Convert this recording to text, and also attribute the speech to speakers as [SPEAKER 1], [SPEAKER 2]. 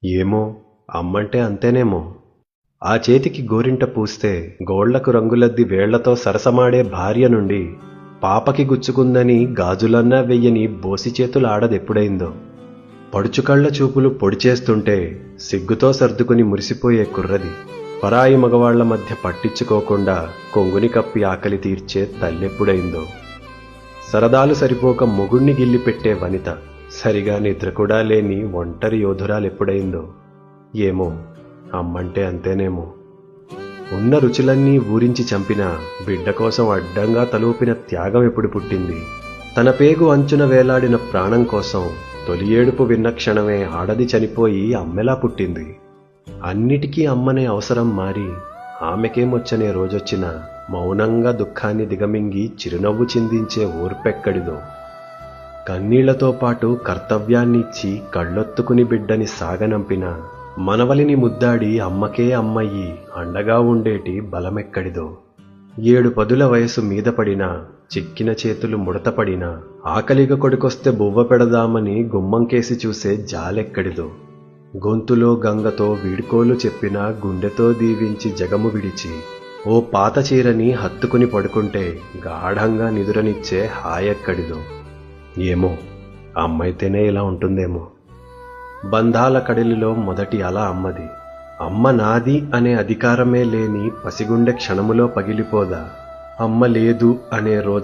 [SPEAKER 1] ఏమో, అమ్మంటే అంతేనేమో. ఆ చేతికి గోరింట పూస్తే గోళ్లకు రంగులద్ది వేళ్లతో సరసమాడే భార్య నుండి పాపకి గుచ్చుకుందని గాజులన్నా వెయ్యని బోసి చేతులాడదెప్పుడైందో. పడుచుకళ్ల చూపులు పొడిచేస్తుంటే సిగ్గుతో సర్దుకుని మురిసిపోయే కుర్రది పరాయి మగవాళ్ల మధ్య పట్టించుకోకుండా కొంగుని కప్పి ఆకలి తీర్చే తల్లెప్పుడైందో. సరదాలు సరిపోక మొగుణ్ణి గిల్లిపెట్టే వనిత సరిగా నిద్ర కూడా లేని ఒంటరి యోధురాలెప్పుడైందో. ఏమో, అమ్మంటే అంతేనేమో. ఉన్న రుచులన్నీ ఊరించి చంపిన బిడ్డ కోసం అడ్డంగా తలూపిన త్యాగం ఎప్పుడు పుట్టింది? తన పేగు అంచున వేలాడిన ప్రాణం కోసం తొలి ఏడుపు విన్న క్షణమే ఆడది చనిపోయి అమ్మెలా పుట్టింది. అన్నిటికీ అమ్మనే అవసరం మారి ఆమెకేమొచ్చనే రోజొచ్చినా మౌనంగా దుఃఖాన్ని దిగమింగి చిరునవ్వు చిందించే ఓర్పెక్కడిదో. కన్నీళ్లతో పాటు కర్తవ్యాన్నిచ్చి కళ్ళొత్తుకుని బిడ్డని సాగనంపిన మనవలిని ముద్దాడి అమ్మకే అమ్మయ్యి అండగా ఉండేటి బలమెక్కడిదో. 7 పదుల వయసు మీద పడినా, చిక్కిన చేతులు ముడతపడినా, ఆకలిగా కొడుకొస్తే బువ్వ పెడదామని గుమ్మంకేసి చూసే జాలెక్కడిదో. గొంతులో గంగతో వీడ్కోలు చెప్పినా గుండెతో దీవించి జగము విడిచి ఓ పాత చీరని హత్తుకుని పడుకుంటే గాఢంగా నిదురనిచ్చే హాయెక్కడిదో. ఏమో, అమ్మైతేనే ఇలా ఉంటుందేమో. బంధాల కడలిలో మొదటి అల అమ్మది. అమ్మ నాది అనే అధికారమే లేని పసిగుండె క్షణములో పగిలిపోదా? అమ్మ లేదు అనే రోజు